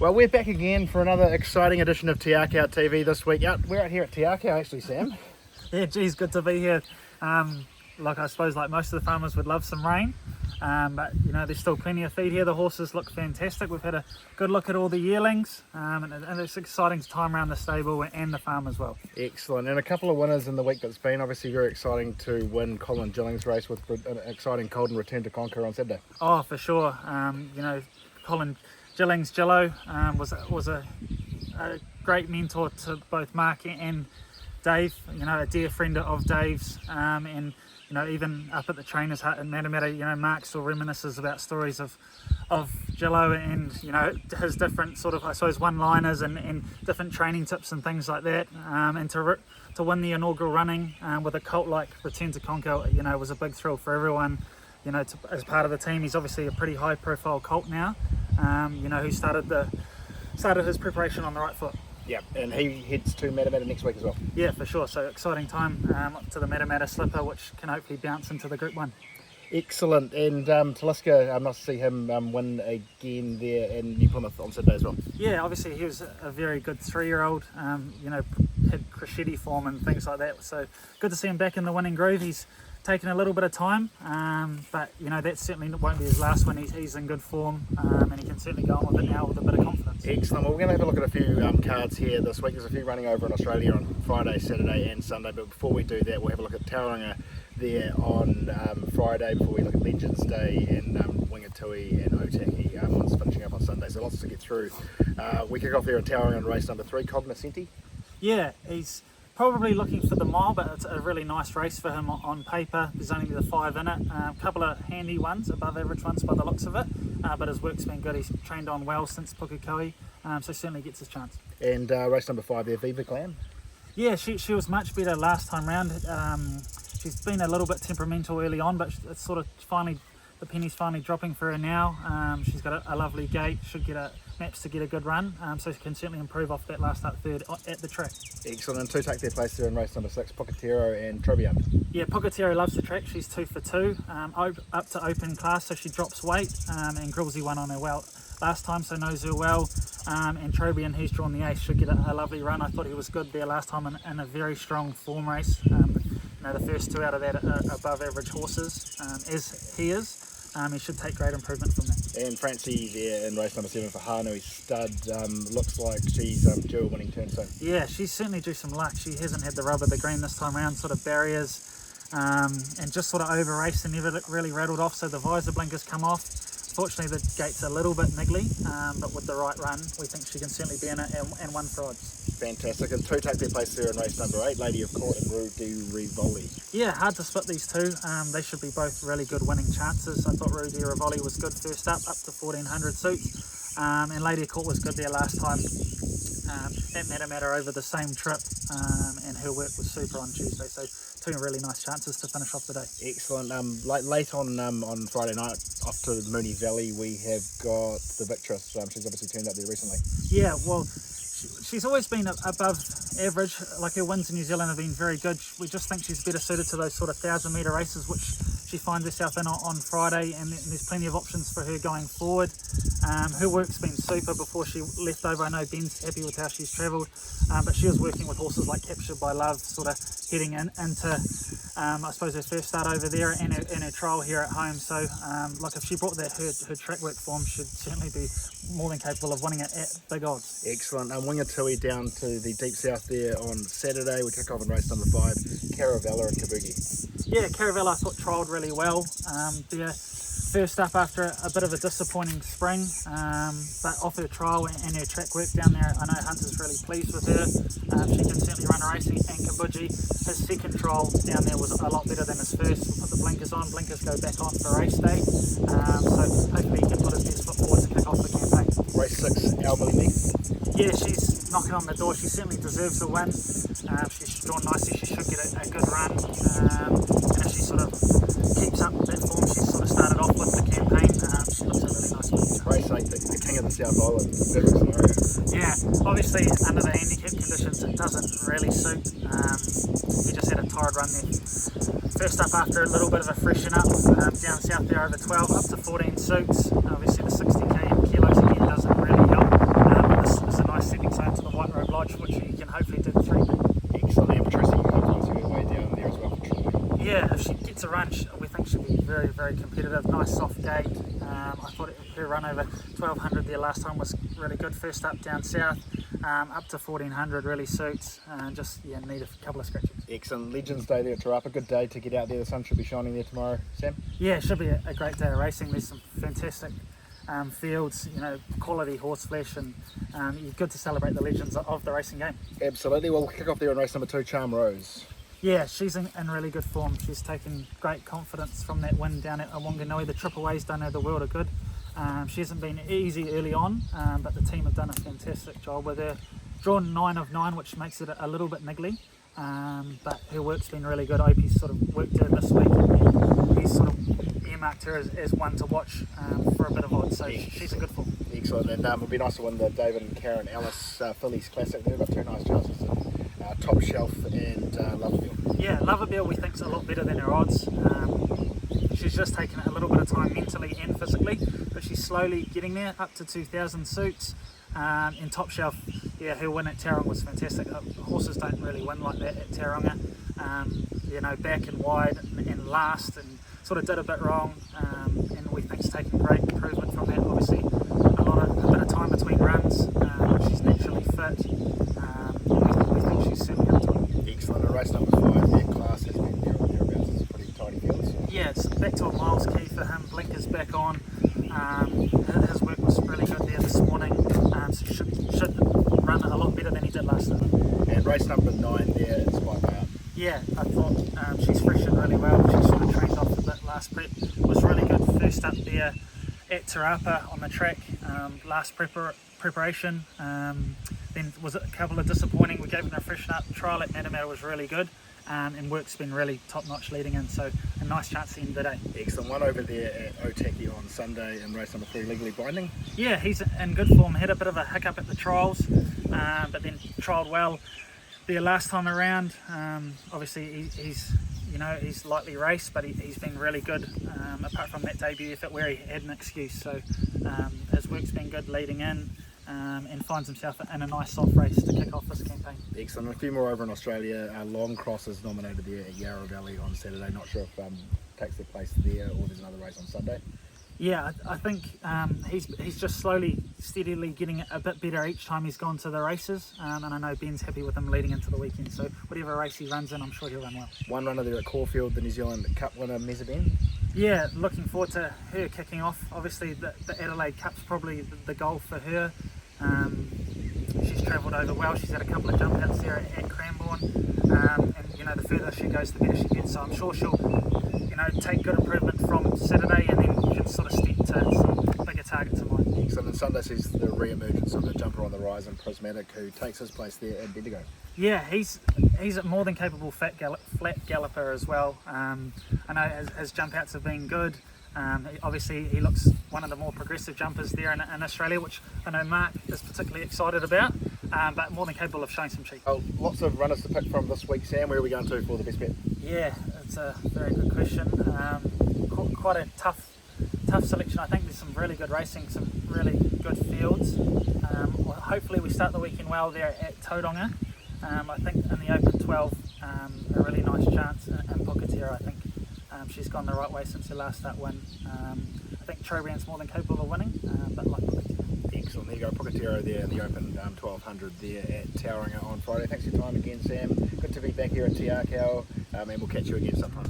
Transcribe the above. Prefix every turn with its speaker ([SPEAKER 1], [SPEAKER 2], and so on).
[SPEAKER 1] Well, we're back again for another exciting edition of Te Akau TV this week. We're out here at Te Akau actually, Sam.
[SPEAKER 2] Yeah, geez, good to be here. Like I suppose like most of the farmers would love some rain, but you know there's still plenty of feed here. The horses look fantastic. We've had a good look at all the yearlings, and it's an exciting time around the stable and the farm as well.
[SPEAKER 1] Excellent, and a couple of winners in the week that's been. Obviously very exciting to win Colin Gilling's race with an exciting Colden return to conquer on Saturday.
[SPEAKER 2] Oh, for sure. You know, Colin Gilling's Gillo was a great mentor to both Mark and Dave. You know, a dear friend of Dave's, and you know, even up at the trainer's hut in Matamata, you know, Mark still reminisces about stories of Gillo and, you know, his different sort of, I suppose, one-liners and different training tips and things like that. And to win the inaugural running with a colt like Return to Conquer, you know, was a big thrill for everyone. You know, as part of the team. He's obviously a pretty high-profile colt now. You know, who started his preparation on the right foot.
[SPEAKER 1] Yeah, and he heads to Matamata next week as well.
[SPEAKER 2] Yeah, for sure. So exciting time to the Matamata slipper, which can hopefully bounce into the Group 1.
[SPEAKER 1] Excellent, and Taliska, nice to see him win again there in New Plymouth on Saturday as well.
[SPEAKER 2] Yeah, obviously he was a very good 3-year-old, you know, had crescetti form and things like that. So good to see him back in the winning groove. He's taken a little bit of time, but you know that certainly won't be his last one. He's in good form, and he can certainly go on with it now with a bit of confidence.
[SPEAKER 1] Excellent. Well, we're going to have a look at a few cards here this week. There's a few running over in Australia on Friday, Saturday and Sunday, but before we do that we'll have a look at Tauranga there on Friday before we look at Legends Day and Wingatui and Otaki once finishing up on Sunday. So lots to get through. We kick off there in Tauranga in race number 3, Cognoscenti.
[SPEAKER 2] Yeah, he's probably looking for the mile, but it's a really nice race for him on paper. There's only the 5 in it. A couple of handy ones, above average ones by the looks of it, but his work's been good. He's trained on well since Pukekohe, so certainly gets his chance. And
[SPEAKER 1] race number 5 there, Viva Clan.
[SPEAKER 2] Yeah, she was much better last time round. She's been a little bit temperamental early on, but it's sort of finally, the penny's finally dropping for her now. She's got a lovely gait, should get maps to get a good run, so she can certainly improve off that last up third at the track.
[SPEAKER 1] Excellent, and 2 take their place there in race number 6, Pocatero and Trobian.
[SPEAKER 2] Yeah, Pocatero loves the track. She's 2 for 2, up to open class, so she drops weight, and Grillsy won on her well last time, so knows her well. And Trobian, who's drawn the ace, should get a lovely run. I thought he was good there last time in a very strong form race. You know, the first 2 out of that are above average horses, as he is. He should take great improvement from that.
[SPEAKER 1] And Francie there in race number 7 for Hanui Stud, looks like she's due a winning turn soon.
[SPEAKER 2] Yeah, she's certainly due some luck. She hasn't had the rub of the green this time around, sort of barriers, and just sort of over raced and never really rattled off, so the visor blinkers come off. Fortunately the gate's a little bit niggly, but with the right run we think she can certainly be in it and 1 for odds.
[SPEAKER 1] Fantastic, and 2 take their place there in race number 8, Lady of Court and Rue de Rivoli.
[SPEAKER 2] Yeah, hard to split these 2. They should be both really good winning chances. I thought Rue de Rivoli was good first up to 1400 suits, and Lady of Court was good there last time at Matamata over the same trip, and her work was super on Tuesday, so 2 really nice chances to finish off the day.
[SPEAKER 1] Excellent. Late on Friday night, off to Moonee Valley, we have got the Victress. She's obviously turned up there recently. Yeah,
[SPEAKER 2] well, she's always been above average. Like, her wins in New Zealand have been very good. We just think she's better suited to those sort of 1,000-metre races, which she finds herself in on Friday, and there's plenty of options for her going forward. Her work's been super before she left over. I know Ben's happy with how she's travelled, but she was working with horses like Captured by Love, sort of heading into I suppose her first start over there and her trial here at home. So like, if she brought that her track work form, should certainly be more than capable of winning it at big odds.
[SPEAKER 1] Excellent. Wingatui down to the deep south there on Saturday. We kick off in race number 5, Caravella and Kabuki.
[SPEAKER 2] Yeah, Caravella I thought trialled really well. First up after a bit of a disappointing spring, but off her trial and her track work down there, I know Hunter's really pleased with her. She can certainly run a race, and Kabuki, his second trial down there was a lot better than his first. We'll put the blinkers on, blinkers go back on for race day, so hopefully he can put his best foot forward to kick off the campaign.
[SPEAKER 1] Race 6, Almalini.
[SPEAKER 2] Yeah, she's knocking on the door. She certainly deserves a win. She's drawn nicely, she should get a good run, and if she sort of keeps up that form she's sort of started off with the campaign, she looks a really nice win.
[SPEAKER 1] Race 8, the King of the South Island, perfect scenario.
[SPEAKER 2] Yeah, obviously under the handicap conditions it doesn't really suit. He just had a torrid run there. First up after a little bit of a freshen up, down south there over 12, up to 14 suits. Obviously the 60 kilos again doesn't really help. Lodge, which you can hopefully do 3.
[SPEAKER 1] Excellent. And Patricia, you can see her way down there as well for Troy.
[SPEAKER 2] Yeah, if she gets a run, we think she'll be very, very competitive. Nice soft gate. I thought her run over 1200 there last time was really good. First up down south, up to 1400 really suits. Just need a couple of scratches.
[SPEAKER 1] Excellent. Legends Day there at Te Rapa. Good day to get out there. The sun should be shining there tomorrow, Sam.
[SPEAKER 2] Yeah, it should be a great day of racing. There's some fantastic fields, quality horse flesh, and good to celebrate the legends of the racing game.
[SPEAKER 1] Absolutely. We'll kick off there on race number 2, Charm Rose.
[SPEAKER 2] Yeah, she's in really good form. She's taken great confidence from that win down at Wingatui. The trip away's done her the world of good. She hasn't been easy early on, but the team have done a fantastic job with her. Drawn 9 of 9, which makes it a little bit niggly, but her work's been really good. Opie's sort of worked her this week, and he's sort of earmarked her as one to watch for a bit of odds, so she's in good form.
[SPEAKER 1] Excellent, and it would be nice to win the David and Karen Ellis Phillies Classic. They've got 2 nice chances. Top Shelf and Loverville.
[SPEAKER 2] Yeah, Loverville we think's a lot better than her odds. She's just taken a little bit of time mentally and physically, but she's slowly getting there, up to 2000 suits. In Top Shelf, yeah, her win at Tauranga was fantastic. Horses don't really win like that at Tauranga. Back and wide and last, and sort of did a bit wrong, and we think she's taken great improvement from that. Obviously, a bit of time between runs. She's naturally fit. We think she's certainly up to it.
[SPEAKER 1] Excellent. And race number 5, their class has been there or thereabouts. It's pretty tidy fields.
[SPEAKER 2] Yeah, it's back to a miles key for him. Blinkers back on. His work was really good there this morning, so should run a lot better than he did last time.
[SPEAKER 1] And race number 9 there is Spike Out.
[SPEAKER 2] Yeah, I thought she's freshened really well. She sort of trained off a bit last prep. Was really good first up there at Te Rapa on the track. Last preparation. Then was a couple of disappointing. We gave him a freshen up. Trial at Matamata was really good. And work's been really top notch leading in, so a nice chance at the end of the day.
[SPEAKER 1] Excellent. One over there at Otaki on Sunday in race number 3, Legally Binding.
[SPEAKER 2] Yeah, he's in good form. Had a bit of a hiccup at the trials, but then trialled well there last time around. Obviously he's lightly raced, but he's been really good apart from that debut effort where he had an excuse. So his work's been good leading in. And finds himself in a nice soft race to kick off this campaign.
[SPEAKER 1] Excellent. A few more over in Australia. Long Cross is nominated there at Yarra Valley on Saturday. Not sure if takes their place there or there's another race on Sunday.
[SPEAKER 2] Yeah, I think he's just slowly, steadily getting a bit better each time he's gone to the races, and I know Ben's happy with him leading into the weekend, so whatever race he runs in, I'm sure he'll run well.
[SPEAKER 1] One runner there at Caulfield, the New Zealand Cup winner, Mezabin.
[SPEAKER 2] Yeah, looking forward to her kicking off. Obviously the Adelaide Cup's probably the goal for her. She's travelled over well. She's had a couple of jump outs there at Cranbourne, and the further she goes, the better she gets. So I'm sure she'll, take good improvement from Saturday, and then you can sort of step to some bigger targets in mind.
[SPEAKER 1] Excellent. And Sunday sees the re-emergence of the jumper on the rise and Prismatic, who takes his place there at Bendigo.
[SPEAKER 2] Yeah, he's a more than capable flat galloper as well. I know his jump outs have been good. Obviously he looks one of the more progressive jumpers there in Australia, which I know Mark is particularly excited about, but more than capable of showing some cheek.
[SPEAKER 1] Oh, lots of runners to pick from this week, Sam. Where are we going to for the best bet?
[SPEAKER 2] Yeah, it's a very good question. Quite a tough selection. I think there's some really good racing, some really good fields. Hopefully we start the weekend well there at Tauranga. I think in the Open 12, a really nice chance, and Pocatera, I think she's gone the right way since her last start win. I think Trobriand's more than capable of winning, but like Pocatera.
[SPEAKER 1] Excellent. There you go, Pocatera there in the Open 1200 there at Tauranga on Friday. Thanks for your time again, Sam. Good to be back here at Te Akau, and we'll catch you again sometime.